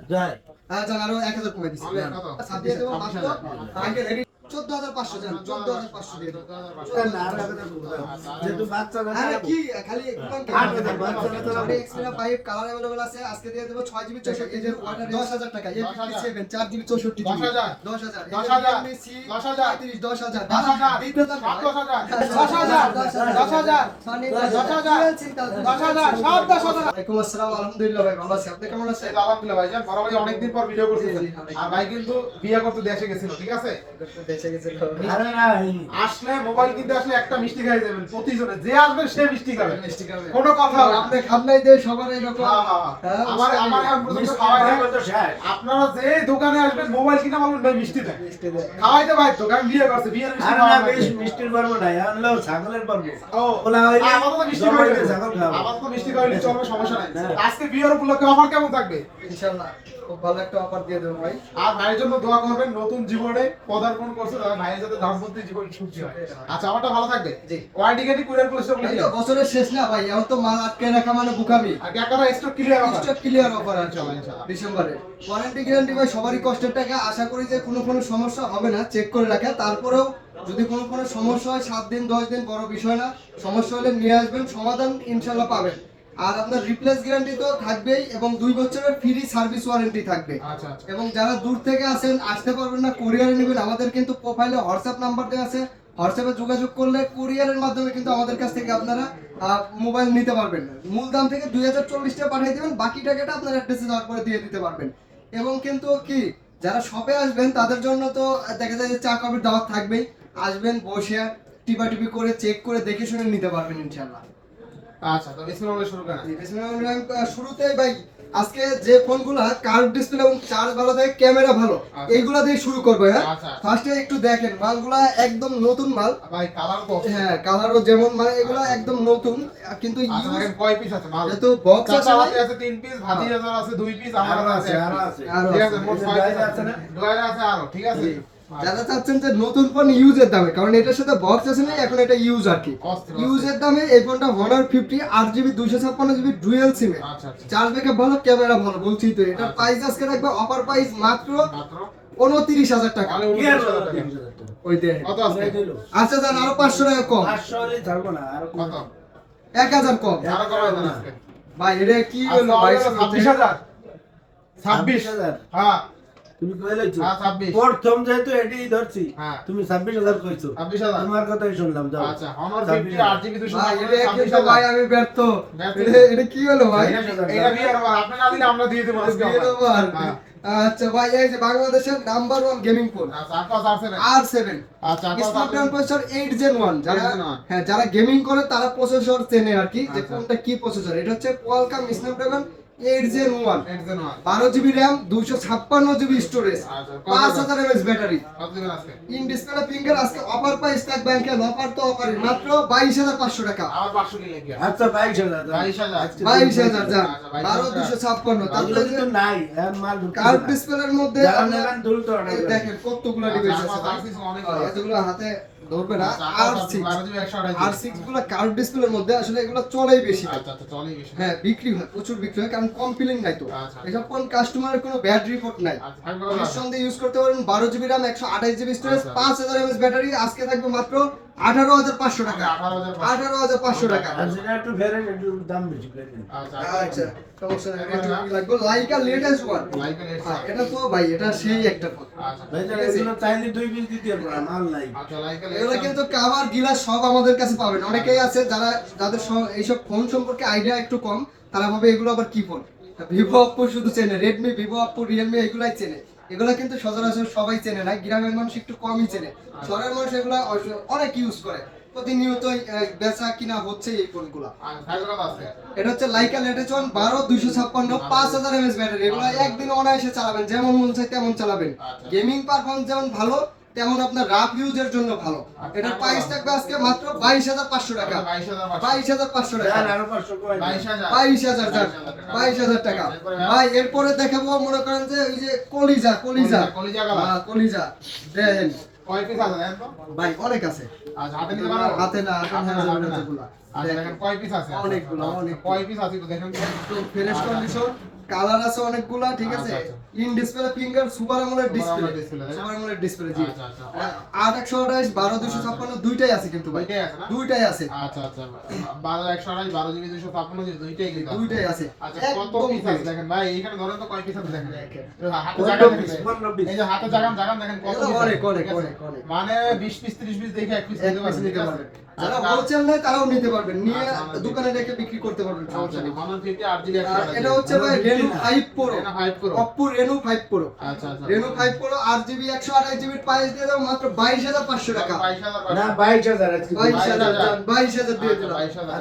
যায় আচ্ছা আরো 1000 কমে দিছি আচ্ছা দিয়ে দেব মাত্র আগে রেডি 14500 জান 14500 দিয়ে দেব যেহেতু বাচ্চা না আরে কি খালি বাচ্চা এক্সট্রা 5 কালার अवेलेबल আছে আজকে দিয়ে দেব 6GB 64 এর অর্ডার 10000 টাকা A57 4GB 64GB 10000 10000 10000 10000 10000 দিতে দাও 10000 ওয়ালাইকুম আসসালাম আলহামদুলিল্লাহ ভাই ভালো আছি আপনি কেমন আছেন আলহামদুলিল্লাহ ভাইজান বরাবরই অনেকদিন পর ভিডিও করতেছেন আর ভাই কিন্তু বিয়ে করতে দেশে গেছিল ঠিক আছে দেশে গেছে আরে না আসলে মোবাইল কিনতে আসলে একটা মিষ্টি খাই যাবেন প্রতিজনে যে আসবে সে মিষ্টি খাবে মিষ্টি খাবে কোনো কথা হবে না। আপনি খাবলাই দেয় সবার এরকম আমার এখন পর্যন্ত খাওয়াই দেয় আপনারা যে দোকানে আসবেন মোবাইল কিনা বলবেন ভাই মিষ্টি দেন মিষ্টি দেয় খাওয়াইতে ভাই দোকান বিয়ে করছে বিয়ের মিষ্টি আরে না খাওয়া বেশ মিষ্টির পর্ব নাই আনলো ছাগলের পর্ব ও ওলা হইলে আমাদের তো মিষ্টি জবাই খাওয়াইতে দিয়ে ছাগল খাওয়াবো। আমাদের তো মিষ্টি খাওয়াইলে চলবে সমস্যা নাই হ্যাঁ। আজকে বিয়ের উপলক্ষে অফার কেমন থাকবে ইনশাআল্লাহ খুব ভালো একটা অফার দিয়ে দেবো ভাই আর ভাইয়ের জন্য দোয়া করবেন নতুন জীবনে পদার্পণ করছে তাহলে ভাইয়ের যাতে দাম্পত্য জীবন সুখী হয় আচ্ছা আমারটা ভালো থাকবে জি। ওয়ারেন্টি গ্যারান্টি কুরিয়ার পুলিশ বলে এই তো বছরের শেষ না ভাই এখন তো মাল আটকে রাখা মানে বুকামি আর টাকাটা স্টক ক্লিয়ার হবে স্টক ক্লিয়ার অফার আছে ইনশাআল্লাহ, ইনশাআল্লাহ। ডিসেম্বরে ওয়ারেন্টি গ্যারান্টি ভাই সবারই কষ্টের টাকা আশা করি যে কোনো সমস্যা হবে না চেক করে রাখা তারপরেও যদি কোনো সমস্যা হয় 7 দিন 10 দিন বড় বিষয় না সমস্যা হলে নিয়ে আসবেন সমাধান ইনশাআল্লাহ পাবেন আর আপনার রিপ্লেস গ্যারান্টি তো থাকবেই এবং 2 বছরের ফ্রি সার্ভিস ওয়ারেন্টি থাকবে আচ্ছা আচ্ছা এবং যারা দূর থেকে আসেন আসতে পারবেন না কুরিয়ারে নেবেন আমাদের কিন্তু প্রোফাইলে হোয়াটসঅ্যাপ নাম্বার দেওয়া আছে হোয়াটসঅ্যাপে যোগাযোগ করলে কুরিয়ারের মাধ্যমে কিন্তু আমাদের কাছ থেকে আপনারা মোবাইল নিতে পারবেন মূল দাম থেকে 2040 টাকা পাঠিয়ে দেবেন বাকি টাকাটা আপনার অ্যাড্রেসে যাওয়ার পরে দিয়ে দিতে পারবেন এবং কিন্তু কি যারা শপে আসবেন তাদের জন্য তো দেখা যায় যে চা কফির দাওয়াত থাকবেই আসবেন বসে টিপি করে চেক করে দেখে শুনে নিতে পারবেন ইনশাআল্লাহ আচ্ছা তো বিসমিল্লাহ শুরু করেন শুরুতেই ভাই আজকে যে ফোনগুলো কার্ভ ডিসপ্লে এবং চার্জ ভালো থাকে ক্যামেরা ভালো আচ্ছা। এইগুলা দিয়ে শুরু করবো হ্যাঁ আচ্ছা। ফার্স্টে একটু দেখেন মালগুলা একদম নতুন মাল ভাই কালার তো হ্যাঁ কালারও যেমন মানে এগুলা একদম নতুন কিন্তু আচ্ছা দেখেন কয় পিস আছে মাল যেহেতু বক্স আছে চাচা ভাই, আছে 3 পিস ভাতি হাজার আছে 2 পিস আমার আরো আছে আছে, 1 আরো পিস। আছে। আরো ঠিক আছে আছে। মোট এই যে 5 ড্রাইভার আছে আছে না না? ড্রাইভার আছে আরো ঠিক আছে যারা চাচ্ছেন যে নতুন ফোন ইউজের দামে কারণ এটার সাথে বক্স আছে না এখন এটা ইউজ আর কি অস্থির, অস্থির। ইউজের দামে এই ফোনটা Honor 50 8GB 256GB dual SIM আচ্ছা আচ্ছা চার্জ ব্যাকআপ ভালো ক্যামেরা ভালো বলছি তো এটা আচ্ছা। প্রাইস আজকে রাখবে অফার প্রাইস মাত্র মাত্র 29000 টাকা মানে কি আর 29,000 টাকা। ওই দেখেন কত আছে আচ্ছা জান আরো 500 টাকা কম 500 হলে ছাড়বো না আর কত 1000 কম আরো কমাই দেন আজকে ভাই এটা কি হলো ভাই 26000 26 হ্যাঁ তুমি কইলেছো হ্যাঁ 26 প্রথম যেহেতু এটাই ধরছি হ্যাঁ। তুমি 26000 কইছো 26000 তোমার কথাই শুনলাম যাও আচ্ছা Honor 50 8GB 256 ভাই এটা কিন্তু ভাই আমি ব্যর্থ ব্যর্থ। এটা কি হলো ভাই এটা বিয়ার আবার আপনি না দিলে আমরা দিয়ে দেব আজকে দিয়ে দেবো আর। হ্যাঁ। আচ্ছা ভাই এই যে বাংলাদেশের নাম্বার 1 গেমিং ফোন আচ্ছা আর পাঁচ আছে না R7 আচ্ছা আর পাঁচ স্ন্যাপড্রাগন প্রসেসর 8 Gen 1 যারা 8 Gen 1 হ্যাঁ যারা গেমিং করে তারা প্রসেসর চেনে আর কি যে আচ্ছা। কোনটা কি প্রসেসর এটা হচ্ছে Qualcomm Snapdragon 8 Gen 1 একজন হয় 12GB RAM 256GB স্টোরেজ আচ্ছা 5000 mAh ব্যাটারি কত দিবেন আজকে ইন ডিসপ্লে ফিঙ্গার আজকে অফার প্রাইস থাক ব্যাংকে অফার তো অফার মাত্র 22500 টাকা আবার 500 কি লেগে আচ্ছা 22000 22000 22000 যা আচ্ছা, 12256 তাহলে তারপরে কিন্তু নাই এর মাল ঢুকছে কার্ভ ডিসপ্লের মধ্যে যারা আপনার- নেবেন দ্রুত অর্ডার এই করুন দেখেন কতগুলো ডিভাইস আছে ভাই। অনেক এতগুলো হাতে ধরবে না আচ্ছা, R6 128 R6 গুলো কার্ভ ডিসপ্লের মধ্যে আসলে এগুলো চলেই বেশি আচ্ছা আচ্ছা চলেই বেশি হ্যাঁ বিক্রি হয় প্রচুর বিক্রি হয় কারণ কমপ্লেইন নাই তো আচ্ছা। এসব কোন কাস্টমারের কোনো ব্যাড রিপোর্ট নাই আচ্ছা থাকবে কত? নিঃসন্দেহে ইউজ করতে পারেন 12GB RAM 128GB স্টোরেজ আচ্ছা। 5000 mAh ব্যাটারি আজকে থাকবে মাত্র 18500 টাকা 18500 টাকা আর যেটা একটু ভেরিয়েন্ট একটু দাম বেশি করে দিন আচ্ছা আচ্ছা সমস্যা নাই এটা কি লাগবে লাইকা লেটেস্ট ওয়ান লাইক এর এটা তো ভাই এটা সেই একটা ফোন আচ্ছা ভাই যারা এগুলো চাইলে 2 পিস দিতে পারবো মাল নাই আচ্ছা লাইক এর এগুলো কিন্তু কাভার গিলাস সব আমাদের কাছে পাবেন অনেকেই আছে যারা যাদের এইসব ফোন সম্পর্কে আইডিয়া একটু কম তারা ভাবে এগুলো আবার কি ফোন ভিভো অপ্পো শুধু চেনে রেডমি ভিভো অপ্পো রিয়েলমি এগুলাই চেনে এগুলো কিন্তু সচরাচর সবাই চেনে না গ্রামের মানুষ একটু কমই চেনে শহরের মানুষ এগুলো অনেক ইউজ করে প্রতিনিয়তই বেচা কিনা হচ্ছে এই ফোনগুলো আচ্ছা থাকবে কত আছে এটা হচ্ছে লাইকা লেটেস্ট 12256 5000 mAh ব্যাটারি এগুলো একদিন অনায়াসে চালাবেন যেমন মন চায় তেমন চালাবেন আচ্ছা। গেমিং পারফরম্যান্স যেমন ভালো তেমন আপনার রাফ ইউজের জন্য ভালো এটার প্রাইস থাকবে আজকে মাত্র 22500 টাকা 22500 টাকা যান আরো 500 করে দিন। 22000 টাকা 22000 টাকা ভাই এরপরে দেখাবো মনে করেন যে ওই যে কলিজা কলিজা গালা কলিজা দেন কয় পিস আছে দেন তো ভাই অনেক আছে আচ্ছা হাতে নিতে পারো হাতে না হাতে হাতে না না, এগুলা আচ্ছা দেখেন কয় পিস আছে অনেকগুলো, অনেক। কয় পিস আছে তো দেখেন তো ফ্রেশ কন্ডিশন কালার আছে অনেকগুলা, ঠিক আছে। আচ্ছা, আচ্ছা। In display finger super AMOLED display, display, তাই না? সুপার অ্যামোলেড ডিসপ্লে, জি। আচ্ছা, আচ্ছা। 8128 12256 দুইটাই আছে কিন্তু ভাই, দুইটাই আছে না? দুইটাই আছে, আচ্ছা আচ্ছা 12 128 12 জিবি 256 জিবি দুইটাই কিন্তু আছে। দুইটাই আছে। আচ্ছা কত একদম পিস আছে fresh। দেখেন ভাই, এইখানে ধরেন তো কয় পিস আছে দেখেন। দেখেন। হাতে পনেরো জায়গা piece, দেখেন। 15 piece। এই যে হাতে জাগান দেখেন কত এগুলো piece অনেক, আছে, অনেক, ঠিক আছে? অনেক, অনেক। মানে 20 পিস 30 পিস দেখে এক পিস এক নিতে piece পারবেন, নিতে ঠিক আছে? পারবেন। যারা আচ্ছা, হোলসেল নেয় তারাও নিতে পারবেন, নিয়ে আচ্ছা, আমার দোকানে রেখে বিক্রি করতে পারবেন, সমস্যা নেই। Honor 50 8GB আর এটা হচ্ছে ভাই Honor Reno 50 5 Pro, Reno 5 Pro। Oppo Reno 5 Pro, আচ্ছা আচ্ছা Reno 5 Pro 8GB 128GB price দিয়ে দাও মাত্র 22500 টাকা, 22000 না 22,000 আছে। 22000 জান, 22000 দিয়ে দিলাম।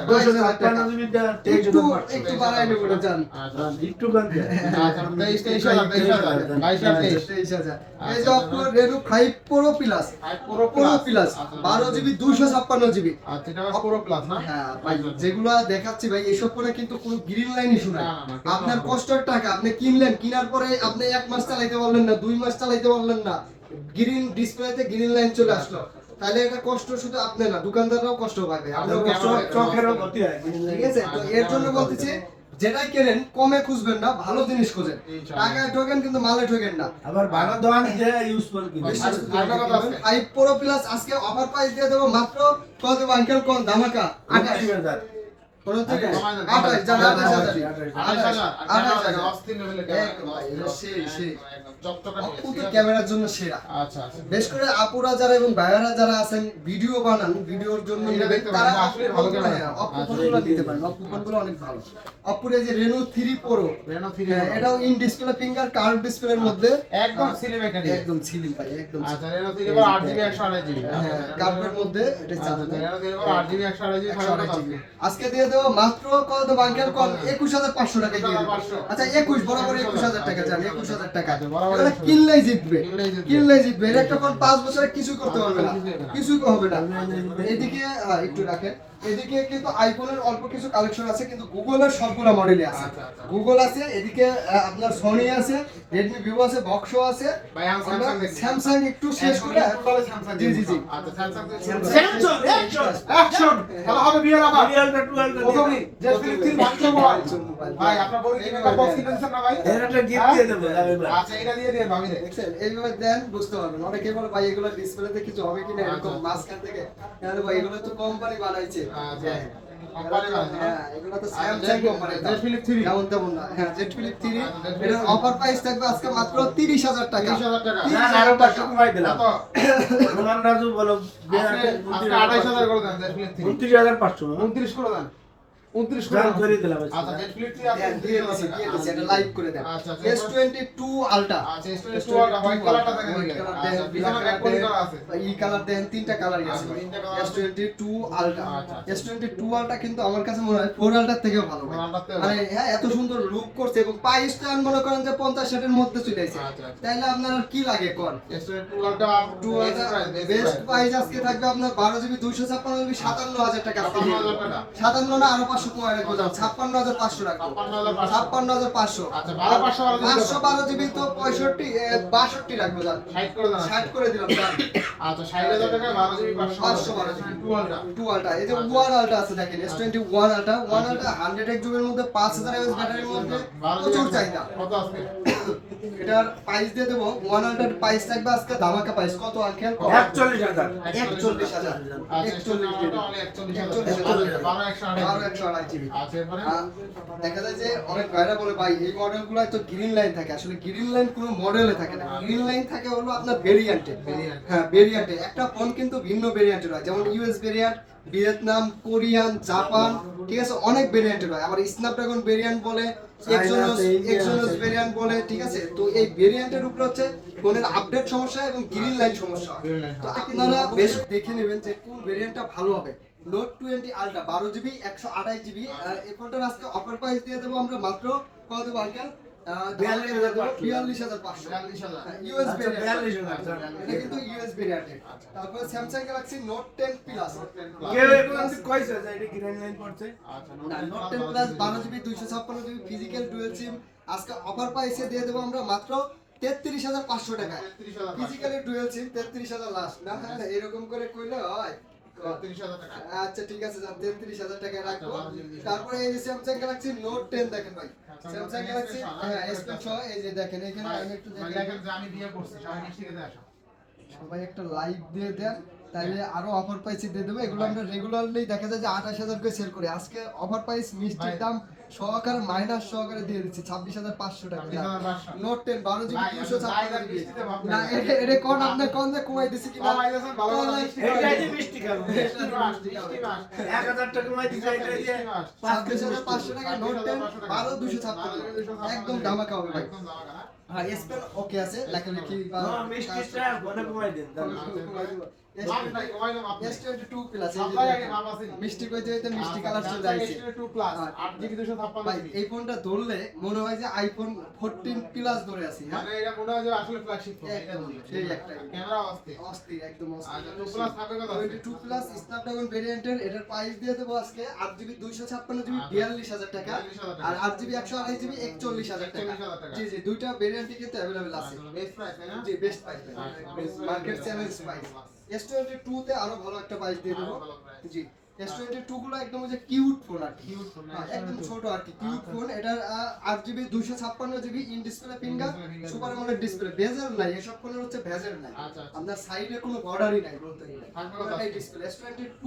22000 টাকা। 256 জিবি দেওয়া একটু 23,000 একটু বাড়াই নেব না জান, আচ্ছা একটু বাদ দে। আচ্ছা 23000 22000 23000। এই যে Oppo Reno 5 Pro Plus, 5 Pro Pro Plus Plus 12GB 256GB। আচ্ছা এটা Pro Plus না? হ্যাঁ ভাই, যেগুলো দেখাচ্ছি ভাই এসব ফোনে কিন্তু কোনো গ্রিন লাইন ইস্যু নাই। না, না, না, আপনার কিন্তু কষ্টের টাকা, আপনি কিনলেন, কেনার পরে আপনি 1 মাস চালাইতে পারলেন না, 2 মাস চালাইতে পারলেন না, গ্রিন ডিসপ্লেতে গ্রিন লাইন চলে আসলো, তাহলে এটা কষ্ট শুধু আপনি না, দোকানদাররাও কষ্ট পাবে, আমরাও কষ্ট পাবো। চোখেরও ক্ষতি হয়। ঠিক আছে, তো এর জন্য বলতেছি যেটাই কেনেন কমে খুঁজবেন না, ভালো জিনিস খুঁজেন, টাকায় ঠকেন কিন্তু মালে ঠকেন না। আবার ভালো দোকান যে ইউজফুল কি বিশ্বাস আর একটা কথা আছে। 5 Pro Plus আজকে অফার প্রাইস দিয়ে দেবো মাত্র কত আঙ্কেল, কোন ধামাকা 28 28,000 কোন থেকে কমায় দেন, 28 জান, 28,000 28,000 অস্থির লেভেলের একদম, এটা সেই। চকচকা Oppo তো ক্যামেরার জন্য সেরা। আচ্ছা আচ্ছা বেশ করে আপুরা যারা এবং ভাইয়ারা যারা আছেন ভিডিও বানান, ভিডিওর জন্য এটা দেখতে তারা পারেন, আসলে ভালো ক্যামেরা। Oppo ফোনগুলো নিতে পারেন, Oppo ফোনগুলো অনেক ভালো। Oppo এর যে Reno 3 Pro, Reno 3 হ্যাঁ, Pro। এটাও ইন ডিসপ্লে ফিঙ্গার কার্ভ ডিসপ্লের মধ্যে একদম সিনেমেটিক একদম ছিলিম ভাই, একদম আচ্ছা Reno 3 Pro 8GB 128GB হ্যাঁ, কার্ভের মধ্যে এটা আচ্ছা চালানো Reno 3 Pro 8GB 128GB 128GB। আজকে দিয়ে দেবো মাত্র কত বাঙ্কেল কম 21500 টাকা দিয়ে দেবো। 21500 আচ্ছা 21 বরাবর 21000 টাকা জান, 21000 টাকা আচ্ছা, বরাবর এগুলো 21,000 কিনলেই জিতবে, কিনলেই জিতবে। কিনলেই জিতবে। এর একটা ফোন 5 বছরে কিছু করতে পারবে না, কিছুই হবে না। কিছুই হবে না। এদিকে একটু রাখেন, এদিকে কিন্তু আইফোনের অল্প কিছু কালেকশন আছে, কিন্তু গুগলের সবগুলো মডেলই আছে। আচ্ছা, আচ্ছা। গুগল আছে, এদিকে আপনার সোনি আছে, রেডমি ভিভো আছে, বক্সো আছে। ভাই, আমি আমরা Samsung দেখছি। স্যামসাং একটু শেষ করে Samsung জি জি জি আচ্ছা Samsung Samsung, action! অ্যাকশন ভালো হবে বিয়ার আবার রিয়েলটা 12 প্রথমেই জাস্ট 3 ভাঙছো মোবাইল ভাই আপনার বলি কি মেকআপ বক্স কিনেছেন না ভাই এর একটা gift দিয়ে দেবো, যাবে ভাই। আচ্ছা এটা দিয়ে দিন ভাবি রে দেখছেন, এইভাবে দেন বুঝতে পারবেন। অনেকে বলে ভাই এগুলো ডিসপ্লেতে কিছু হবে কিনা, এরকম আচ্ছা। মাঝখান থেকে তাহলে ভাই এগুলো তো কোম্পানি বানাইছে। আচ্ছা কোম্পানি বানাইছে হ্যাঁ, এগুলো তো আচ্ছা, Samsung Z- company, Z Flip 3 যেমন তেমন না। হ্যাঁ, জেড ফ্লিপ 3 আচ্ছা, Z Flip এটার 3 অফার প্রাইস থাকবে আজকে মাত্র 30000 টাকা। 30000 টাকা না, না, আরো 500 কমাই দিলাম। কত রোমান রাজু বলো, আজকে 28000 করে দেন Z Flip 3 29,500 29 করে দেন 29 করে দাম দেন করে দিলাম আচ্ছা Z Flip 3 দেন, দিয়ে দিছি, এটা লাইভ করে দেন। আচ্ছা, আচ্ছা। S22 Ultra, আচ্ছা S22 হোয়াইট কালারটা দেখেন হোয়াইট দিকে কালার আচ্ছা দেন, পিছনে ব্যাক কোড করা আছে এই কালার দেন, তিনটা কালারই আছে। আচ্ছা, তিনটা colour আছে। S22 Ultra, আচ্ছা, আচ্ছা। S22 Ultra কিন্তু আমার কাছে মনে হয় 4 Ultra থেকেও ভালো ভাই। 4 Ultra থেকেও মানে হ্যাঁ, এত সুন্দর লুক করছে এবং প্রাইসটা মনে করেন যে 50-60 এর মধ্যে চলে আসে। আচ্ছা, আচ্ছা। তাইলে আপনার আর কি লাগে কোন? S22 ওয়ালটা 2 বেস্ট প্রাইস আজকে থাকবে আপনার 12GB 256GB 57000 টাকা। 57000 টাকা 57 না আরো 500 কমায় রাখবো, 56500 রাখবো, 56500 56500। আচ্ছা 12 512 512 তো 65 62 রাখবো জান, 60 করে দেন 60 করে দিলাম জান। আচ্ছা 60000 টাকা 12 জিবি 512 512 ওয়ালটা 2 Ultra, এই যে 1 Ultra আছে দেখেন, S21 Ultra, 1 Ultra 100 যুগের মধ্যে 5000 mAh ব্যাটারির মধ্যে প্রচুর চাহিদা। কত আজকে এটার প্রাইস দিয়ে দেবো 1 Ultra প্রাইস থাকবে আজকে ধামাকা প্রাইস কত আঙ্কেল? 41,000 41,000 আচ্ছা 41,000 জিবি। আচ্ছা এরপরে দেখা যায় যে অনেক ভাইরা বলে ভাই এই মডেলগুলো তো গ্রিন লাইন থাকে, আসলে গ্রিন লাইন কোনো মডেলে থাকে না, গ্রিন লাইন থাকে হলো আপনার ভেরিয়েন্টে। হ্যাঁ, ভেরিয়েন্টে একটা ফোন কিন্তু ভিন্ন ভেরিয়েন্টের হয়, যেমন US variant, Vietnam, Korean, Japan, ঠিক আছে, অনেক ভেরিয়েন্টের হয়। আবার স্ন্যাপড্রাগন ভেরিয়েন্ট বলে, এক্সোনোস ভেরিয়েন্ট বলে, ঠিক আছে। তো এই ভেরিয়েন্টের উপর হচ্ছে ফোনের আপডেট সমস্যা এবং গ্রিন লাইন সমস্যা হয়। তো আপনারা বেশ দেখে নেবেন যে কোন ভেরিয়েন্টটা ভালো হবে। নোট 20 আলট্রা 12GB 128GB, এই ফোনটার আজকে অফার প্রাইস দিয়ে দেবো আমরা মাত্র কত দেবো আঙ্কেল? 42,500 ইউএস ভেরিয়েন্ট, 42,000 এটা কিন্তু ইউএস ভেরিয়েন্ট। তারপরে স্যামসাং গ্যালাক্সি নোট 10 প্লাস, কেউ এখন কইছে যে এটা গ্রিন লাইন পড়ছে। Note 10 plus 12GB 256GB physical dual SIM আজকে অফার প্রাইসে দিয়ে দেবো আমরা মাত্র 33,500 টাকা। ফিজিক্যালি ডুয়াল সিম 33,000 লাস্ট না, এরকম করে কইলে হয়। 33,000 টাকা আচ্ছা ঠিক আছে, 33,000 টাকা রাখবো। তারপরে এই স্যামসাং গ্যালাক্সি নোট 10 দেখেন ভাই, স্যামসাং গ্যালাক্সি হ্যাঁ S10 সহ এই যে দেখেন এখানে আমি একটু দেখেন যে আমি দিয়ে করছি সবাই মিষ্টি খেতে আসো। সবাই একটা লাইক দিয়ে দেন, তাইলে আরো অফার প্রাইসে দিয়ে দেবো। এগুলো আমরা রেগুলারলি দেখা যায় যে 28,000 করে সেল করি, আজকে অফার প্রাইস মিষ্টির দাম সহকারে মাইনাস সহকারে দিয়ে দিচ্ছি 26,500 টাকা। 26,500 নোট 10 12 জিবি ভাই, 256 ভাই, জিবি মিষ্টিতে ভাব না নাই। এটা কোন আপনি কোন যে কমাই দিছি কিনা কমাই দিয়েছেন, ভালো ভালো মিষ্টি এইটাই যে মিষ্টি খাবো। মিষ্টি মাছ, মিষ্টি মাছ। 1000 টাকা কমাই দিছে, এইটাই যে 26,500 টাকা নোট 10 12 256 একদম ধামাকা হবে ভাই। একদম দাম না। হ্যাঁ স্পেল ওকে আছে লেখালেখি বা না, মিষ্টিটা বনে কমাই দেন, দাম। মাছ নাই, কমাই দাম আপনি। S22 প্লাস আপনার আগে নাম আছে। মিষ্টি কইতে হইতে মিষ্টি কালার চলে Samsung আসছে। S22 Plus, 8GB 256 ভাই জিবি। এই ফোনটা ধরলে মনে হয় যে আইফোন 14 প্লাস ধরে আছি। হ্যাঁ মানে এটা মনে হয় যে আসলে ফ্ল্যাগশিপ ফোন, এটা একদম, বলি। সেই একটাই। ক্যামেরা অস্থির। অস্থির একদম আচ্ছা, অস্থির। 2 Plus থাকবে কত? 22 প্লাস স্ন্যাপড্রাগন ভেরিয়েন্টের এটার প্রাইস দিয়ে দেবো আজকে 8GB 256GB আচ্ছা। 42,000 টাকা 42,000 টাকা। আর 8GB 128GB 41,000 টাকা। 41,000 টাকা। জি জি দুইটা ভেরিয়েন্টই কিন্তু अवेलेबल আছে। বেস্ট প্রাইস তাই না? জি best price best price market দিয়ে চ্যালেঞ্জ দেবো। প্রাইস। S22 তে আরো ভালো একটা প্রাইস দিয়ে দেবো। আরো ভালো price। জি S22 গুলো একদম যে কিউট ফোন আর কি। Cute phone, হ্যাঁ, S22 একদম ছোট আর কি কিউট আচ্ছা। ফোন। এটার 8GB 256GB in display finger display finger super AMOLED display, bezel নাই, এসব ফোনের হচ্ছে বেজেল নাই। আচ্ছা, আচ্ছা। আপনার সাইডে কোনো বর্ডারই নাই বলতে গেলে। থাকবে কত? পুরোটাই ডিসপ্লে। S22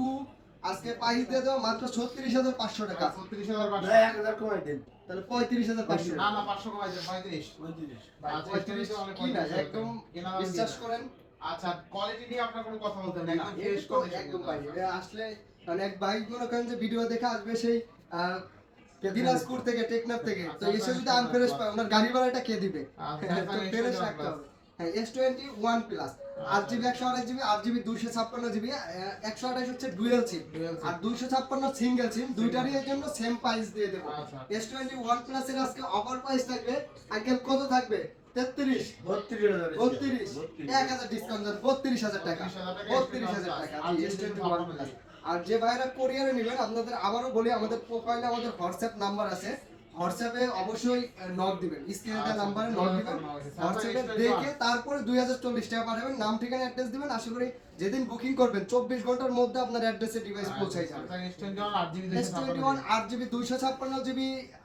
আজকে প্রাইস দিয়ে দেবো মাত্র 36,500 টাকা। 36,500 না, 1000 কমাই দেন। তাহলে 35,500 না না 500 কমাই দেন 35 35 আচ্ছা, 35 অনেক কি না 35 একদম কেনা দাম বিশ্বাস দিয়ে করেন। আচ্ছা কোয়ালিটি নিয়ে আপনার কোনো কথা বলতে না, নেই একদম ফ্রেশ এটা তো একদম ভাই এটা আসলে মানে এক ভাই মনে করেন যে ভিডিও দেখে আসবে সেই দিনাজপুর থেকে টেকনাফ থেকে, তো এসে যদি আনফ্রেশ পায় ওনার গাড়ি ভাড়াটা কে দিবে? তো ফ্রেশ রাখতে হবে। হ্যাঁ S21 plus 8GB 128GB 8GB 256GB 128 হচ্ছে ডুয়াল সিম Dual SIM। আর 256 সিঙ্গেল সিম, দুইটারই এর জন্য সেম প্রাইস দিয়ে দেব। আচ্ছা। S21 প্লাস এর আজকে অফার প্রাইস থাকবে আঙ্কেল কত থাকবে? 33 32,000 32 1000 ডিসকাউন্ট 32,000 টাকা 32,000 টাকা আর জি, S21 প্লাস। আর যে ভাইরা কোরিয়ারে নেবেন আপনাদের আবারও বলি আমাদের প্রোফাইলে আমাদের হোয়াটসঅ্যাপ নাম্বার আছে, হোয়াটসঅ্যাপে অবশ্যই নক দিবেন, স্ক্রিনে দেওয়া নাম্বারে নক দিবেন, হোয়াটসঅ্যাপে দেখে তারপরে 2040 টাকা পাঠাবেন, নাম ঠিকানা অ্যাড্রেস দিবেন। আশা করি যেদিন বুকিং করবেন 24 ঘন্টার মধ্যে আপনার অ্যাড্রেসে ডিভাইস পৌঁছায় যাবে। S21 8GB S21 8GB 256GB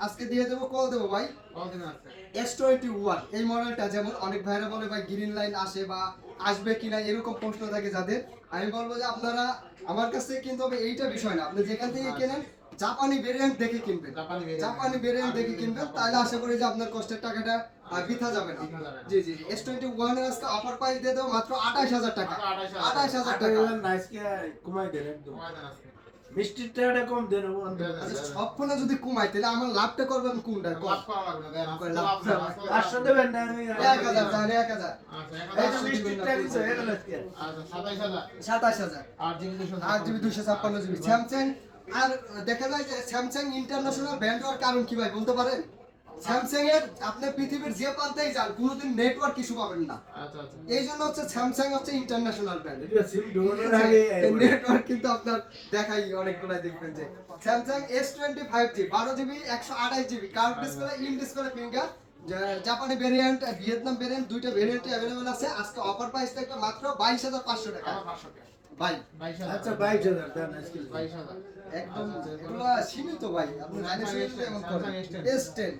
আজকে দিয়ে দেবো, কল দেবো ভাই। কতদিন আছে S21 এই মডেলটা যেমন অনেক ভাইরা বলে ভাই গ্রিন লাইন আসে বা আসবে কিনা এরকম প্রশ্ন থাকে যাদের, আমি বলবো যে আপনারা আমার কাছ থেকে কিনতে হবে এইটা বিষয় না, আপনি যেখান থেকে কেনেন জাপানি ভেরিয়েন্ট দেখে কিনবেন, জাপানি ভেরিয়েন্ট দেখে কিনবেন, তাহলে আশা করি যে আপনার কষ্টের টাকাটা বৃথা যাবে না। জি জি S21 এর আজকে অফার প্রাইস দিয়ে দেবো মাত্র 28,000 টাকা। 28,000 টাকা। 8,000 নাইসকে কমাই দেন একদম। কমাই দেন আজকে মিষ্টির টাকাটা কম দেন বন্ধু। আচ্ছা সব ফোনে যদি কমাই তাহলে আমার লাভটা করবেন কোনটা? লাভ করা লাগবে না দেন আজকে লাভ লাভ করা আজকে 500 দেবেন না আমি 1000 তাহলে 1000 আচ্ছা এই 1000 যে মিষ্টির টাকা দিছো, এটা নাকি? আচ্ছা 27000 27,000 8GB 8GB 256GB স্যামসাং। আর দেখা যায় যে স্যামসাং ইন্টারন্যাশনাল ব্র্যান্ড হওয়ার কারণ কি ভাই বলতে পারেন? স্যামসাং এর আপনি পৃথিবীর যে প্রান্তেই যান কোনোদিন নেটওয়ার্ক ইস্যু পাবেন না, আচ্ছা আচ্ছা এই জন্য হচ্ছে স্যামসাং হচ্ছে ইন্টারন্যাশনাল ব্র্যান্ড। এটা সিম ঢোকানোর আগে নেটওয়ার্ক কিন্তু আপনার দেখাই অনেকগুলাই দেখবেন যে Samsung S25G 12GB 128GB curve display in display finger জাপানি ভেরিয়েন্ট ভিয়েতনাম ভেরিয়েন্ট দুইটা ভেরিয়েন্টে अवेलेबल আছে। আজকে অফার প্রাইস থাকবে মাত্র 22,500 টাকা আমার 500 টাকা ভাই। 22000 আচ্ছা 22,000 দেন আজকে। 22000 একদম এগুলা সীমিত ভাই, আপনি জানেন শুনে এমন করেন। S10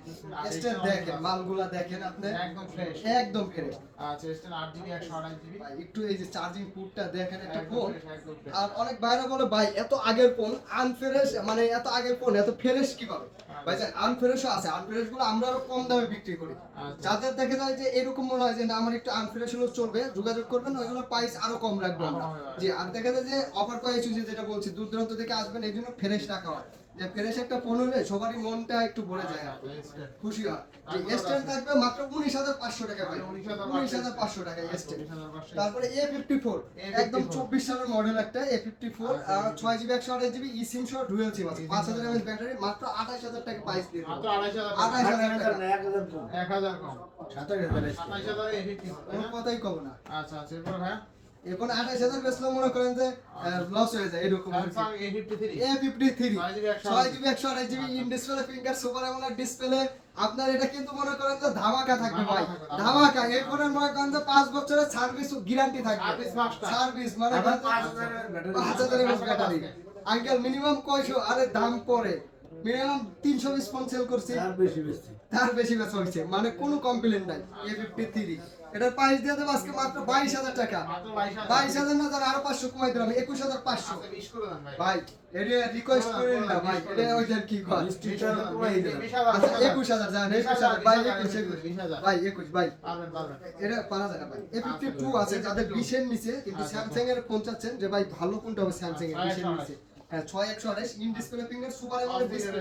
S10 দেখেন মালগুলা দেখেন আপনি একদম ফ্রেশ একদম ফ্রেশ আচ্ছা S10 8GB 128GB ভাই। একটু এই যে চার্জিং পোর্টটা দেখেন একটা একদম ফোন। fresh, একদম fresh। আর অনেক ভাইরা বলে ভাই এত আগের ফোন আনফ্রেশ, মানে এত আগের ফোন এত ফ্রেশ কিভাবে? ভাই জান আনফ্রেশও আছে, আনফ্রেশ গুলো আমরা আরো কম দামে বিক্রি করি। আচ্ছা। যাদের দেখা যায় যে এরকম মনে হয় যে না আমার একটু আনফ্রেশ হলেও চলবে, যোগাযোগ করবেন, ওইগুলোর প্রাইস আরো কম রাখবো আমরা। জি আর দেখা যায় যে অফার প্রাইস যেটা বলছি দূর দূরান্ত থেকে আসবেন এই জন্য ফ্রেশ রাখা হয়, যে ফ্রেশ একটা ফোন হলে সবারই মনটা একটু ভরে যায় আর খুশি হয়। যে S10 থাকবে মাত্র 19,500 টাকা ভাই, 19,500 টাকা S10। তারপরে A54 একদম 24 সালের মডেল একটা A54 6GB 128GB eSIM সহ ডুয়াল সিম আছে, 5000 mAh ব্যাটারি, মাত্র 28,000 টাকা প্রাইস দিয়ে মাত্র দেব। 28000 28,000 টাকা। 1000 কম। 1000 কম 27,000 আজকে। 28000 এ 50 কোনো কথাই কব না। আচ্ছা আচ্ছা এরপর ভাই এখন 28,000 বেচলে মনে করেন যে লস হয়ে যায় এরকম আর কি। Samsung A53 A53 6GB 6GB in display finger super AMOLED display, আপনার এটা কিন্তু মনে করেন যে ধামাকা থাকবে ভাই, ধামাকা। এই ফোনের মনে করেন যে 5 বছরের সার্ভিস গ্যারান্টি থাকবে, Service master। সার্ভিস মানে আবার 5,000 এর battery. 5,000 mAh battery. Uncle minimum কয়শো? আরে দাম পরে মিনিমাম 320 ফোন সেল করছি। আর বেশি বেশি। তার বেশি বেচা হয়েছে, মানে কোনো কমপ্লেন নাই। A53 এটার প্রাইস দিয়ে দেবো আজকে মাত্র 22,000 টাকা। মাত্র 22,000 22,000 না, তাহলে আরো 500 কমাই দিলাম, 21,500। আচ্ছা 20 করে দেন ভাই। ভাই এটা রিকোয়েস্ট করেন না ভাই, এটা ওই যে কি কয়, আচ্ছা 21,000 জান, 21,000 ভাই, 21 ভাই, 21 ভাই, পারবেন পারবেন। এটা পারা যায় না ভাই। A52 আছে যাদের 20 এর নিচে, কিন্তু স্যামসাং এর ফোন চাচ্ছেন যে ভাই ভালো কোনটা হবে স্যামসাং এর 20 এর নিচে। হ্যাঁ 6128 in display finger super AMOLED display.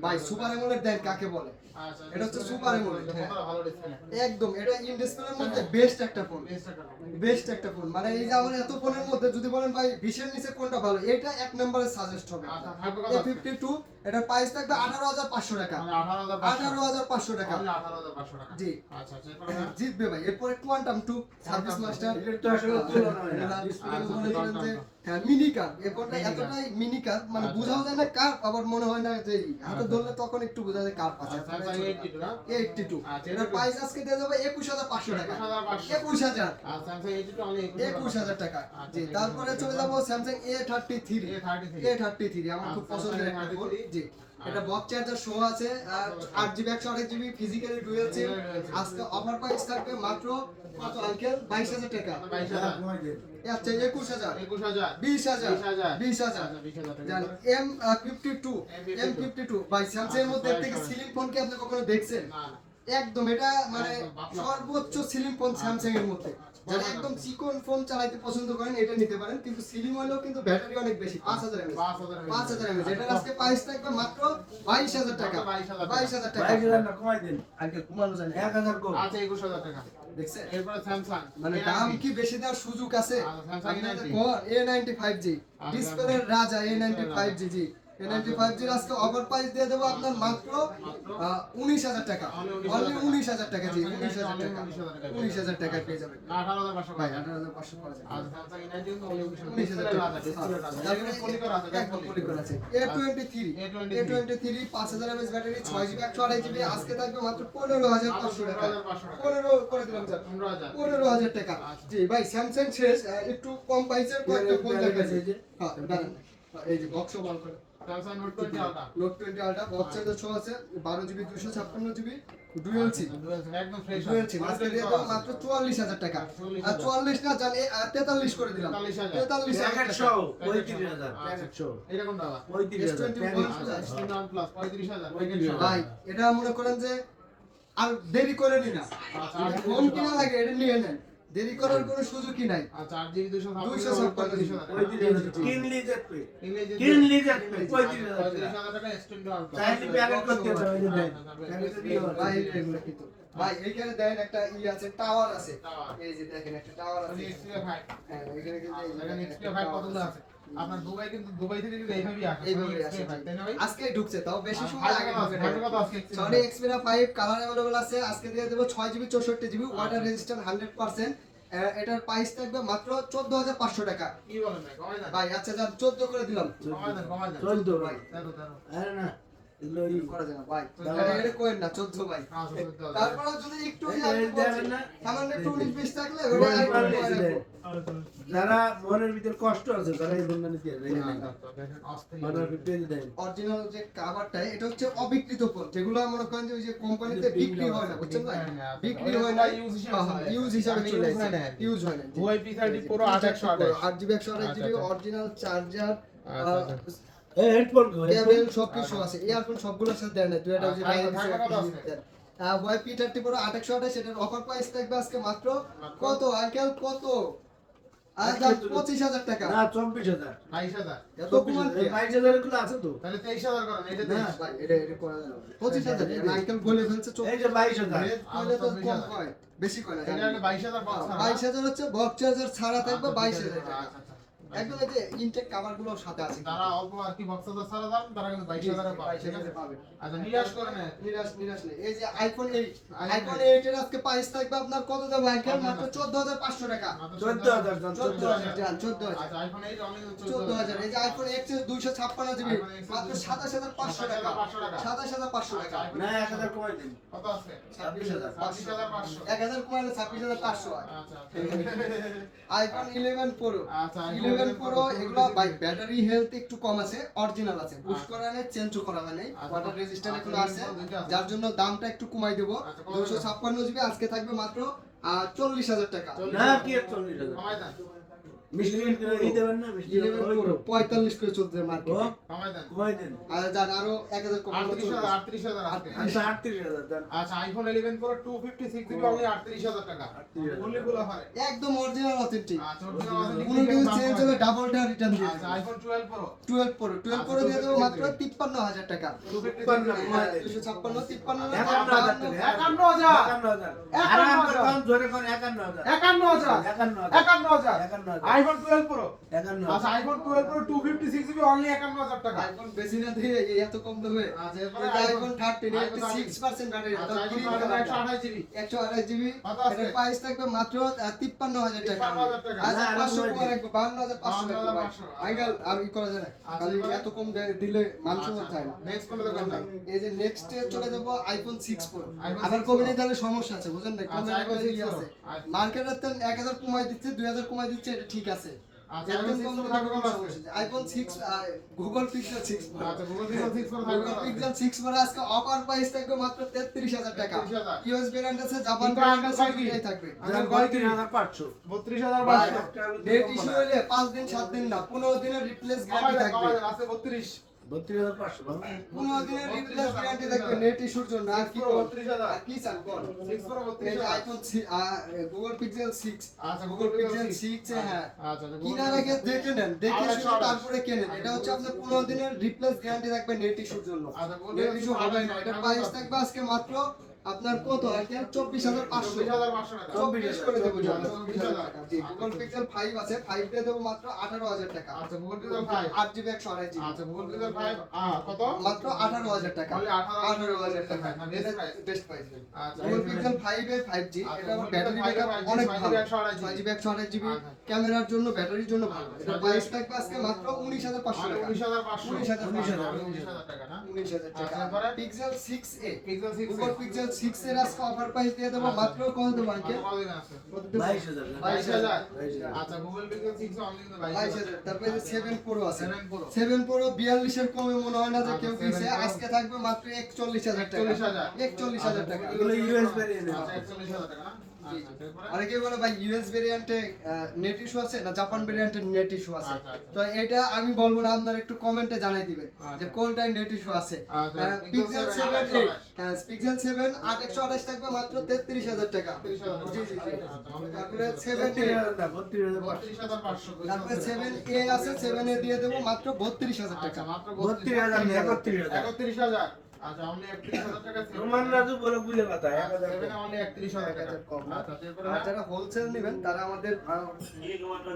ভাই সুপার অ্যামোলেড দেন কাকে বলে, আচ্ছা এটা হচ্ছে সুপার অ্যামোলেড। হ্যাঁ ভালো ডিসপ্লে। একদম, এটা ইন ডিসপ্লের মধ্যে বেস্ট একটা ফোন, বেস্ট একটা ফোন। বেস্ট একটা ফোন। মানে এই যে আমার এত ফোনের মধ্যে যদি বলেন ভাই 20 এর নিচে কোনটা ভালো, এটা এক নম্বরে সাজেস্ট হবে। আচ্ছা থাকবে কত? A52 এটার প্রাইস থাকবে 18,500 টাকা। মানে 18,500 18,500 টাকা। তাহলে 18,500 টাকা। জি। আচ্ছা আচ্ছা এরপরে হ্যাঁ? জিতবে ভাই। এরপরে কোয়ান্টাম 2 সার্ভিস মাস্টার, এটা তো আসলে তুলনা হয় না। ডিসপ্লে আচ্ছা, মনে করেন যে হ্যাঁ মিনি কার। এই ফোনটা Mini car। এতটাই মিনি কার, মানে আচ্ছা। বোঝাও যায় না কার, আবার মনে হয় না যে হাতে ধরলে তখন একটু বোঝা যায় কার পাশে। আচ্ছা Samsung 82 না? 82 আচ্ছা, এটার প্রাইস আজকে দিয়ে যাবে 21,500 টাকা। 21,500 21,000, আর Samsung 82 only 21,000 টাকা। জি, তারপরে চলে যাবো স্যামসাং A33। A33 A33 আমার খুব আচ্ছা, পছন্দের একটা ফোন। A33 জি, এটা বক্স চার্জার সহ আছে, আর 8GB 128GB physically dual SIM. আজকে অফার প্রাইস থাকবে মাত্র কত আঙ্কেল, 22,000 টাকা। 22,000 কমাই দেন। আচ্ছা 21,000, 21,000 20,000, 20,000 আচ্ছা 20,000 জান। M52 ভাই স্যামসাং এর মধ্যে এর থেকে সিলিং ফোন কি আপনি কখনো দেখছেন? না না একদম, এটা মানে একদম পাতলা। সর্বোচ্চ সিলিং ফোন স্যামসাং এর মধ্যে। যারা একদম চিকন ফোন চালাতে পছন্দ করেন এটা নিতে পারেন, কিন্তু সিলিং হলেও কিন্তু ব্যাটারি অনেক বেশি, 5,000 mAh। 5,000 mAh, এটার আজকে প্রাইস থাকবে মাত্র 22,000 টাকা। 22,000 টাকা। 22,000 না কমাই দেন। আগে কমানো যায় না। 1,000 কম। আচ্ছা 21,000 টাকা। দেখছেন এরপরে Samsung মানে দাম কি বেশি দেওয়ার সুযোগ আছে? আচ্ছা, Samsung আপনাদের A90 কোন A95G ডিসপ্লের রাজা A95G। জি, A95G এর আজকে অফার প্রাইস দিয়ে দেবো আপনার মাত্র 19,000 টাকা। অনলি 19,000 টাকা। জি 19,000 টাকা। 19,000 টাকা পেয়ে যাবেন না 18,500 ভাই। টাকা। 18,500 পাওয়া যায়। আর Samsung A90 কিন্তু only 19,000 19,000 টাকা। তারপরে পলিকর আছে একদম পলিকর আছে। A23 5,000 mAh battery, 6GB 128GB আজকে থাকবে মাত্র 15,500 টাকা। 15 করে দিলাম স্যার, 15,000 টাকা। জি ভাই স্যামসাং শেষ, একটু কম প্রাইসের কয়েকটা ফোন দেখাচ্ছি। হ্যাঁ দাঁড়ান, এই যে বক্স বল করে Samsung Note 20 Ultra Note 20 Ultra box charger সহ আছে, 12GB 256GB ডুয়াল সিম। একদম ফ্রেশ ডুয়াল সিম আজকে দিয়ে দেবো মাত্র 44,000 টাকা। আর 44 না জান, 43 করে দিলাম। 43,000 প্যাকেট টাকা। সহ 35,000 প্যাকেট সহ এটা কোনটা 35,000 প্যাকেট সহ। আচ্ছা 16 প্লাস 35,000 ভাই এটা মনে করেন যে আর দেরি করে নি না, ফোন কিনা লাগে এটা নিয়ে নেন, দেরি করার কোনো সুযোগই নাই। আচ্ছা 8GB 256 256 কিনলি দেখবে ইংরেজি কিনলি দেখবে 35,000 35,000 টাকা S20 Ultra চাইলে প্যাকেট করতে হবে ওই যে দেন প্যাকেটে দিয়ে ভাই এগুলো কিন্তু ভাই এইখানে দেখেন একটা আছে, টাওয়ার আছে। Tower। এই যে দেখেন একটা টাওয়ার আছে। Xperia 5 হ্যাঁ এখানে কিন্তু এই যে দেখেন Xperia 5 কতগুলো আছে আপনার দুবাই থেকে কিন্তু এইভাবেই আসে এইভাবে আসে। Xperia 5 তাই না ভাই আজকে ঢুকছে, তাও বেশি আর সময় ভাই আগে কত আছে? ঢুকে ভাই নাই। কত আছে Xperia Sony Xperia 5 colour available আছে, আজকে দিয়ে দেব 6GB 64GB ওয়াটার রেজিস্ট্যান্ট 100%। এটার প্রাইস থাকবে মাত্র 14,500 টাকা। কি বলেন ভাই কমাই দেন ভাই আচ্ছা যান 14 করে দিলাম। কমাই দেন 14 ভাই 13 আরে না এগুলো করা যায় না ভাই, দাদা। এটা কোয়েন না 14 ভাই। আচ্ছা, 14 তারপরে যদি একটু এই দেখেন না? সামান্য একটু 19-20 থাকলে ওই ওটা আরেকটু পারবে করে দিলে। রাখবো। যারা মনের ভিতর কষ্ট আছে তারা এই বন্ধনে দিয়ে দেয় মানার পেয়ে দেয় অরিজিনাল যে কাভারটা এটা হচ্ছে অবিকৃত ফোন, যেগুলো মনে করেন যে ওই যে কোম্পানিতে বিক্রি হয় না, বুঝছেন ভাই? বিক্রি হয় না, ইউজ হিসাবে চলে আসে, ইউজ হয় না। Huawei P30 Pro 8/128 8GB 128GB original charger, এই হেডফোন কেবল সবকিছু আছে। ইয়ারফোন সবগুলোর সাথে দেন না, দুইটা ওই যে থাকবে, বাইরে থাকবে কত আছে? দিছে। Huawei P30 Pro 828 এটার অফার প্রাইস থাকবে আজকে মাত্র কত আঙ্কেল, কত? আজ 25,000 টাকা। না 24,000 22,000 এত কমান কি? 22,000 গুলো আছে তো তাহলে 23,000 করেন এটা না ভাই, এটা করা যাবে না। 25,000 এটা আঙ্কেল বলে ফেলছে এই যে 22,000 রেট কইলে তো কম হয়, বেশি কয় না। এটা হলো 22,000 বক্স 22,000 হচ্ছে বক্স চার্জার ছাড়া থাকবে 22,000 টাকা। আচ্ছা একদম এই যে ইনটেক কভার গুলো সাথে আছে। যারা অল্প আর কি বক্স ছাড়া দাম তারা কিন্তু 22,000 এ পাবে ঠিক আছে পাবে। আচ্ছা নিরাশ করে না নিরাশ নেই। এই যে আইফোন 8 এর আজকে প্রাইস থাকবে আপনার কত দেব আঙ্কেল, মাত্র 14,500 টাকা। 14,000 14,000 জান 14,000। আচ্ছা আইফোন 8 অনলি 14,000 এই যে আইফোন XS 256GB মাত্র 27,500 টাকা। 27,500 টাকা। না 1000 কমাই দিন কত আছে 26,000 26,500 1000 কমালে 26,500 হয়। আচ্ছা আইফোন 11 Pro আচ্ছা 11 11 Pro এগুলো ভাই ব্যাটারি হেলথ একটু কম আছে, অরিজিনাল আছে, পুশ করা নেই, চেঞ্জও করা হয় নাই, ওয়াটার রেজিস্ট্যান্ট এগুলো আছে, যার জন্য দামটা একটু কমাই দেব। 256 জিবি আজকে থাকবে মাত্র 40,000 টাকা। না কি 40,000 কমাই দেন মিষ্টি ই দেবেন না মিষ্টি 11 Pro 45 করে চলছে মার্কেটে। কমাই দেন কমাই দেন আর যান আরো 1000 কম 38,000 আজকে। আচ্ছা 38,000 দেন আচ্ছা আইফোন 11 Pro 256 জিবি অনলি 38,000 টাকা। বললি বলা হয়। একদম অরিজিনাল অথেন্টিক। আচ্ছা original আছে। কোনো কিছু চেঞ্জ হলে ডাবলটা রিটার্ন দিয়ে আচ্ছা দেব। আইফোন 12 Pro 12 Pro দিয়ে দেবো মাত্র 53,000 টাকা। 256 53 51,000 আরাম করে জোরে কোন 51,000 51,000 আইফোন 12 Pro 51,000 আচ্ছা আইফোন 12 Pro 256 জিবি অনলি 51,000 টাকা। আইফোন বেশি না দিয়ে এত কম দেবে। আচ্ছা এরপরে আইফোন 13 এর 6% ব্যাটারি, আচ্ছা আইফোন 128 জিবি 128 জিবি, কত আছে? এর প্রাইস থাকবে মাত্র 53,000 টাকা। 53,000 টাকা। আচ্ছা না, 500 না, কম রাখবো, 52,500 রাখবো ভাই। 52,500 আইগাল আর ই করা যায় না, খালি এত কম দিলে মানুষ চায় না। নেক্সট কোন দোকানটা? এই যে নেক্সট চলে যাব আইফোন 6 Pro। iPhone আবার 6 কমে Pro। তাহলে সমস্যা আছে, বুঝেন না? আচ্ছা, কমে iPhone 6 Pro। আছে আচ্ছা। মার্কেটে তো 1000 কমাই দিচ্ছে, 2000 কমাই দিচ্ছে, এটা ঠিক আছে। আচ্ছা একদম iPhone 6 কম Pro দামে কত কোনো আছে? সমস্যা নেই। IPhone 6 Google pixel 6 Pro। আচ্ছা Google Pixel 6 Pro থাকবে গুগল পিক্সেল 6 Pro আজকে অফার প্রাইস থাকবে মাত্র 33,000 টাকা। 33,000 ইউএস ভেরিয়েন্ট আছে, জাপান কিন্তু ভেরিয়েন্ট আঙ্কেল আছে, কয় কি? এটাই থাকবে। আঙ্কেল কয় কি? 32,500 32,500 ডেট ইস্যু হলে 5 দিন 7 দিন না, 15 দিনের রিপ্লেস গ্যারান্টি থাকবে। আছে 32 32,500 বাবা 15 দিনের রিপ্লেস গ্যারান্টি থাকবে নেট ইস্যুর জন্য। আর কি 32,000 আর কি চান কোন? 6 Pro এই যে 32,000 আইফোন গুগল পিক্সেল 6, আচ্ছা গুগল Google পিক্সেল Pixel 6 হ্যাঁ। আচ্ছা কিনার আগে দেখে নেন, দেখে আড়াইশো, শুনে তারপরে কেনেন। এটা হচ্ছে আপনার 15 দিনের রিপ্লেস গ্যারান্টি থাকবে নেট ইস্যুর জন্য। আচ্ছা, Google নেট Pixel ইস্যু হবে না। 28 এটা প্রাইস থাকবে আজকে মাত্র আপনার কত? আর কি 24,500 24,500 টাকা 24 করে দেবো জান। 24,000 জি, গুগল পিক্সেল 5 আছে, 5 দিয়ে দেবো মাত্র 18,000 টাকা। আচ্ছা Google Pixel 5 8 জিবি 128 জিবি আচ্ছা Google Pixel 5 কত? মাত্র 18,000 টাকা। Only 18,000 টাকা। না, এটা best price। Best price. আচ্ছা গুগল পিক্সেল 5 এর 5G, আচ্ছা, এটা Google battery Pixel 5 backup 5G, অনেক 6 ভালো। জিবি 128 6 জিবি 128 জিবি আচ্ছা। ক্যামেরার জন্য, ব্যাটারির জন্য ভালো। এটা আচ্ছা, প্রাইস থাকবে আজকে মাত্র 19,500 টাকা। 19,500 19,000 টাকা না 19,000 টাকা। আচ্ছা, এরপরে? Pixel 6a, Pixel 6 Google pixel 6 এর আজকে অফার প্রাইস দিয়ে দেবো মাত্র কত দেবো আঙ্কেল? কত দিন আছে 22,000 22,000 22,000 আচ্ছা Google Pixel 6 অনলি 22,000 22,000। তারপরে যে 7 Pro আছে, 7 Pro 7 Pro 42 এর কমে মনে হয় না যে আচ্ছা, কেউ 7 কিনছে। Pro আজকে থাকবে মাত্র 41,000 টাকা। 41,000 41,000 টাকা। এগুলো ইউএস ভেরিয়েন্ট আচ্ছা 41,000 টাকা না আচ্ছা এরপরে? অনেকে বলে ভাই ইউএস ভেরিয়েন্টে নেট ইস্যু আছে না জাপান ভেরিয়েন্টে নেট ইস্যু আছে। আচ্ছা, আচ্ছা। তো এটা আমি বলবো না, আপনারা একটু কমেন্টে জানাই দিবেন আচ্ছা। যে কোনটায় নেট ইস্যু আছে। আচ্ছা, পিক্সেল Pixel 7 7 হ্যাঁ পিক্সেল 7 8128 থাকবে মাত্র 33,000 টাকা। 33,000 জি জি জি। আচ্ছা, তারপরে 7A, 32,500 তারপরে 7A আছে, 7A দিয়ে দেবো মাত্র 32,000 টাকা। আচ্ছা মাত্র 32,000 না 31,000 31,000 আচ্ছা অনলি 31,000 টাকা রোমান রাজু বলে বুঝে কথা 1000 সেভেনে অনলি 31,000 টাকা কম না। আচ্ছা এরপরে আর যারা হোলসেল নেবেন তারা আমাদের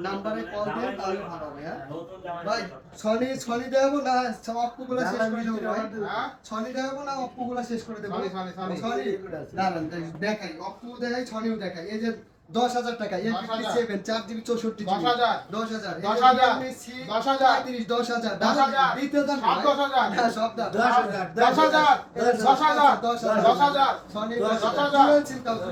নাম্বারে কল দেন, তাহলে ভালো হবে। হ্যাঁ ভাই সনি দেবো না সব অপ্পু গুলো শেষ করে দেবো ভাই। হ্যাঁ সনি দেবো না অপ্পু গুলো শেষ করে দেবো। সনি। সনি দাঁড়ান দেখাই, অপ্পু দেখাই, সনিও দেখাই। এই যে 10,000 টাকা, 857 4 জিবি 64 জিবি 10,000 10,000 10,000 10,000 10,000 10,000 দ্বিতীয় দাম সব 10,000 হ্যাঁ সব দাম 10,000 সনি 10,000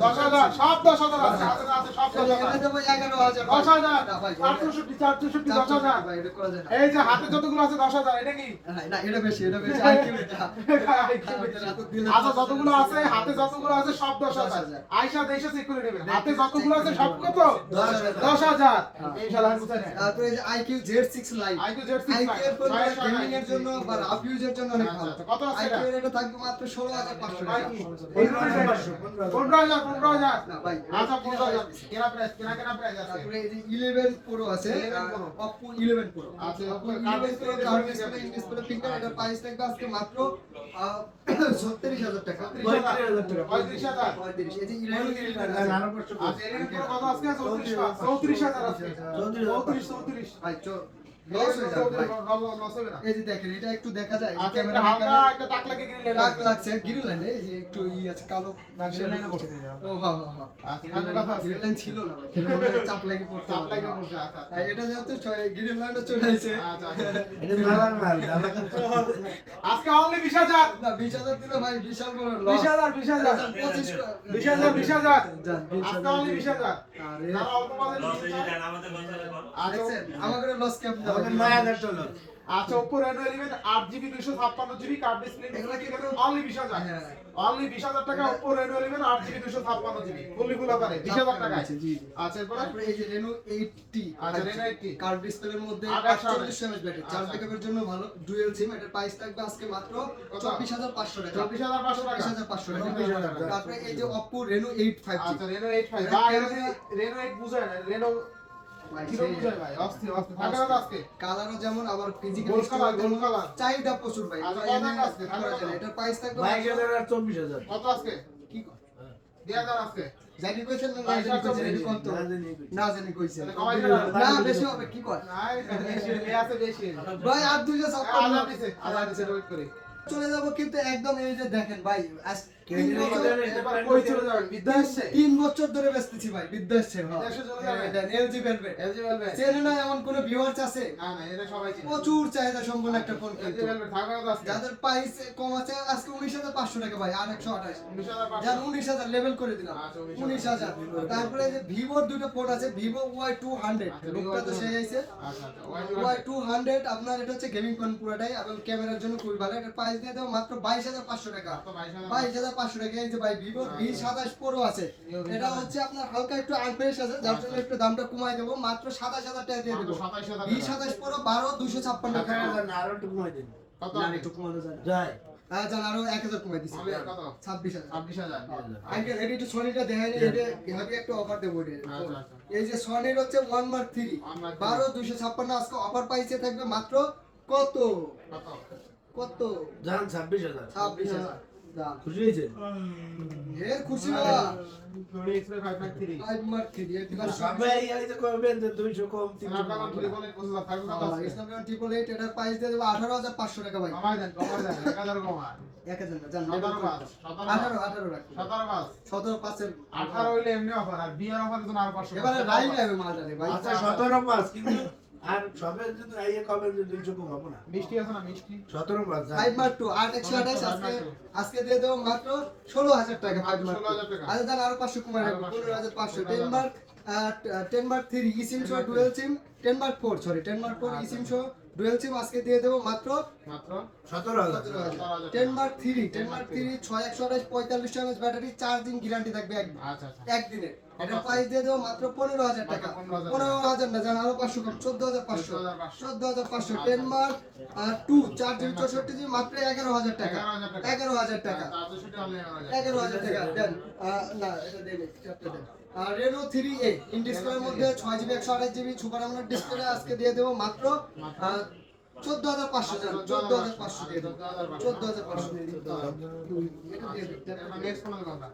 10,000 সব 10,000 আছে হাতে আছে সব 10,000 এটা দেবো 11,000 10,000 না ভাই 464 10,000 ভাই এটা করা যায় না। এই যে হাতে যতগুলো আছে 10,000 এটা কি হ্যাঁ, না এটা বেশি আইকিউ এটা আচ্ছা যতগুলো আছে হাতে যতগুলো আছে সব 10,000 আয়শা দেশে চেক করে নেবেন হাতে যতগুলো আছে সব কত 10,000 ইনশাআল্লাহ বুঝা নেন তারপরে যে IQ Z6 live, IQ Z6 IQ এর পর Lite, গেমিং এর জন্য বা রাফ ইউজের জন্য অনেক ভালো। আচ্ছা, কত আছে এটা? আইকিউ এর এটা থাকবে মাত্র 16,500 ভাই টাকা। কি? 15,000 না ভাই আচ্ছা 15,000 কেনা প্রাইস কেনা প্রাইস আছে তারপরে এই যে 11 Pro আছে, 11 Pro Oppo 11 Pro। আচ্ছা, Oppo Oppo 11 Pro display card display display display finger, এটা প্রাইস থাকবে আজকে মাত্র 36,000 টাকা। 35,000 টাকা 35,000 35 এই যে 11 আচ্ছা 11 Pro কত আজকে 34,000 আছে 34 34 ভাই লস হয়ে যাবে ভাই। লস হবে না। এই যে দেখেন এটা একটু দেখা যায় আচ্ছা, ক্যামেরা একটা হালকা একটা টাক লাগিয়ে গ্রিল টাক লাগছে গ্রিল লাইন এই যে একটু আছে কালো গ্রিল লাইনে বসে দিয়ে যাও। ও হ্যাঁ হ্যাঁ হ্যাঁ আচ্ছা, এখানে কথা আছে। গ্রিল লাইন ছিল না ভাই খেলে মনে হয় চাপ লাগিয়ে পড়তে চাপ হবে। লাগিয়ে বসে, আচ্ছা, আচ্ছা। এটা যেহেতু গ্রিল লাইনটা চলে আসে আচ্ছা, আচ্ছা। এটা মালার মাল দাদা আজকে only 20,000 না 20,000 দিলে ভাই বিশাল বড় লস 20,000 20,000 20,000 20,000 যান, 20,000 আজকে only 20,000 আরে যারা অল্প বাজেট লসে যদি দেন আমাদের লসে দেন। আচ্ছা দেখছেন আমাদের লস কেমন আমাদের যাবে 9000 চলো আচ্ছা Oppo Reno 11 8GB 256GB card display এগুলা কিন্তু only 20,000 হ্যাঁ। only 20,000 টাকা Oppo Reno 11 8GB 256GB fully full আকারে 20,000 টাকা জি জি আচ্ছা এরপরে তারপরে এই যে Reno 80 আচ্ছা, Reno 80 কার্ড ডিসপ্লের মধ্যে 48 48 ব্যাটারি আচ্ছা। চার্জ ব্যাকআপের জন্য ভালো ডুয়াল সিম এটার প্রাইস থাকবে আজকে মাত্র 24,500 টাকা 24,500 টাকা 24,500 টাকা 24,000 টাকা। তারপরে এই যে Oppo Reno 8 5G আচ্ছা Reno 85 ভাই Reno 8 বুঝায় না Reno কি বুঝায় ভাই অস্থির অস্থির থাকা কথা আজকে কালারও যেমন আবার গোল ফিজিক্যালি কালার গোল কালার চাহিদা প্রচুর ভাই আচ্ছা, এগুলো কত এমনি আজকে? করা যায় না। এটার প্রাইস থাকবে 22,000 আর 24,000 কত আজকে কি কয়? 2000 আজকে জানি কইছেন না ভাই, জানি কইছেন সব এটি কত না জানি কইছেন। না জানি কইছেন তাহলে কমাই দিলাম। না বেশি হবে কি কয় নাই বেশি এ আছে বেশি ভাই আর 256 আজাদ দিছে ওয়েট করে চলে যাব কিন্তু একদম এই যে দেখেন ভাই আজ কে তিন কে বছর- জানে? এবার কই চলে যাবেন বিদ্যা আসছে 3 বছর ধরে বেচতেছি ভাই বিদ্যাসে বিদেশে চলে যাবে? এলজি ভেলভেট এলজি বলবে চেনে না এমন কোন ভিউয়ার্স আছে না না এটা সবাই চিনে প্রচুর চাহিদা সম্পন্ন একটা ফোন এলজি কিন্তু বলবে থাকা কথা আজকে যাদের প্রাইস কম আছে আজকে 19,500 টাকা ভাই আর 128 19,500 যার 19,000 লেভেল করে দিলাম আচ্ছা, 19,000 তারপরে যে ভিভোর দুটো ফোন আছে ভিভো Y200 আচ্ছা, লোকটা তো Vivo সেই আইছে আচ্ছা আচ্ছা Y200 আপনার এটা হচ্ছে গেমিং ফোন পুরোটাই এবং ক্যামেরার জন্য খুবই ভালো এটার প্রাইস দিয়ে দেবো মাত্র 22,500 টাকা তো 22,000 22,500 টাকা এই যে ভাই ভিভো V27 Pro আছে এটা হচ্ছে আপনার হালকা একটু আনফ্রেশ আছে যার জন্য একটু দামটা কমাই দেবো মাত্র 27,000 টাকা দিয়ে দেবো 27,000 V27 Pro 12,256 টাকা 7000 না আরো একটু কমাই দিন কত না একটু কমানো যায় যায় জান আরো 1,000 কমাই দিছি আমি কত 26,000 26,000 আগে এডি একটু সনিটা দেখাই নি এটা হেভি একটা অফার দেবো এটা আচ্ছা, আচ্ছা। এই যে সনির হচ্ছে 1 মার্ক 3 One Mark 3 12,256 আজকে অফার পাইছে থাকবে মাত্র কত কত কত জান 26,000 26,000 দাম খুশি হয়েছে এর খুশি হওয়া Sony Xperia 5.3 5 মার্ক 3 এর দিকে সবাই এই যে কমবেন যে 200 কম 300 Snapdragon 3.8 থাকা কথা আজকে স্ন্যাপড্রাগন 888 এটার প্রাইস দিয়ে দেবো 18,500 টাকা ভাই কমাই দেন 1000 কমা 1000 না জান 17 পাঁচ 18 রাখো 17 পাঁচ 17 পাঁচের 18 হইলে এমনি অফার আর বিয়ার অফার তো আর 500 এবারে রাইট হবে মালটারে ভাই আচ্ছা 17 পাস কিন্তু আর সবাই যদি আইয়ে কমবেন যে 200 কম হবে না মিষ্টি আছে না মিষ্টি 17 পাস 5 মার্ক 2 8 আজকে দিয়ে দেবো মাত্র 16,000 টাকা 5 মার্ক 16,000 টাকা। আচ্ছা জান আরো 500 কমাই রাখবো আরো 500 15,500 10 মার্ক 3 eSIM সহ dual SIM 10 mark 4 sorry 10 mark 4 eSIM সহ ডুয়াল সিম আজকে দিয়ে দেবো মাত্র মাত্র 17,000 10 mark 3 6128 45 mAh battery charging guarantee থাকবে আচ্ছা আচ্ছা একদিনে এটা প্রাইস দিয়ে দেবো মাত্র 15,000 টাকা 15,000 না জান আরো 500 কম 14,500 14,500 10 মার্ক 2 4GB 64GB মাত্র 11,000 টাকা 11,000 টাকা 11,000 টাকা দেন না এটা দেন চারটা দেন আর Reno 3A ইন ডিসপ্লের মধ্যে 6GB 128GB super AMOLED display আজকে দিয়ে দেবো মাত্র 14,500 জান 14,500 দিয়ে দেবো 14,500 দিয়ে দিতে হবে এটা দিয়ে দিতে হবে। নেক্সট কোন কথা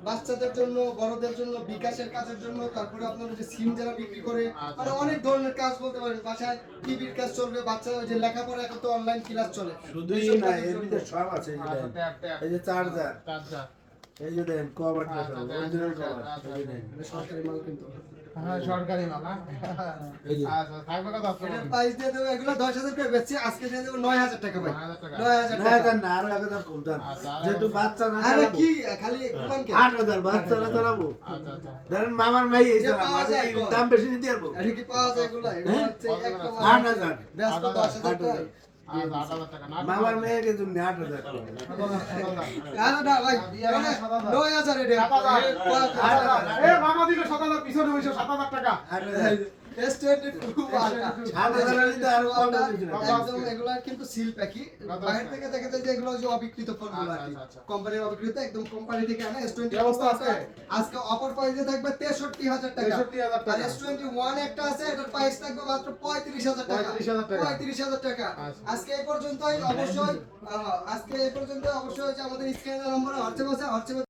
বাচ্চাদের জন্য বড়দের জন্য বিকাশের কাজের জন্য তারপরে আপনার যে সিম যারা বিক্রি করে মানে অনেক ধরনের কাজ বলতে পারেন বাসায় টিভির কাজ চলবে বাচ্চারা ওই যে লেখাপড়া এখন তো অনলাইন ক্লাস চলে শুধুই এইসব না কাজের এর জন্য। ভিতরে সব আছে এই যে আচ্ছা দেখেন। ট্যাপ ট্যাপ এই যে চার্জার চার্জার এই যে দেখেন কভারটা আচ্ছা, সব আচ্ছা, অরিজিনাল আচ্ছা, কভার আচ্ছা, এই যে দেখেন। এটা সরকারি মাল কিন্তু হ্যাঁ সরকারি মামা এই যে আচ্ছা থাকবে কথা এটার প্রাইস দিয়ে দেবো এগুলো 10,000 করে বেচছি আজকে দিয়ে দেবো 9,000 টাকা ভাই 9,000 টাকা। 9,000 না টাকা এটা না আরো 1000 কম দাম আচ্ছা, আরো যেহেতু বাচ্চা না আরে চালাবো। কি খালি কোন কে 8,000 বাচ্চা না চালাবো আচ্ছা আচ্ছা ধরেন মামার ভাই এই যে চালাবো পাওয়া যায় আমি কম। দাম বেশি দিতে পারবো আরে কি পাওয়া যায় এগুলো এগুলো হচ্ছে কত একটা করে? মাল 8,000 ব্যস্ত 10,000 টাকা আচ্ছা 8,000 টাকা না মামার মেয়েকে তুমি 8,000 আরে না ভাই মানে 9,000 এটা 7,000 এ মামা দিল 7,000 পিছনে বসে 7,000 টাকা 8,000 S22 আটা 7,000 দিতে আরো কম দাম দিতে না। একদম এগুলা কিন্তু সিল প্যাকি বাইরে থেকে দেখা যায় যে এগুলো যে অবিকৃত ফোনগুলো আর কি আচ্ছা, আচ্ছা। কোম্পানির অবিকৃত একদম কোম্পানি থেকে আনা S20 কি অবস্থা আছে? আজকে অফার প্রাইসে থাকবে 63,000 টাকা 63,000 টাকা। আর S21 একটা আছে এটার প্রাইস থাকবে মাত্র 35,000 টাকা 35,000 টাকা। 35,000 টাকা আচ্ছা। আজকে এই পর্যন্তই অবশ্যই যে আমাদের স্ক্রিনের নম্বরে হোয়াটসঅ্যাপ আছে হোয়াটসঅ্যাপ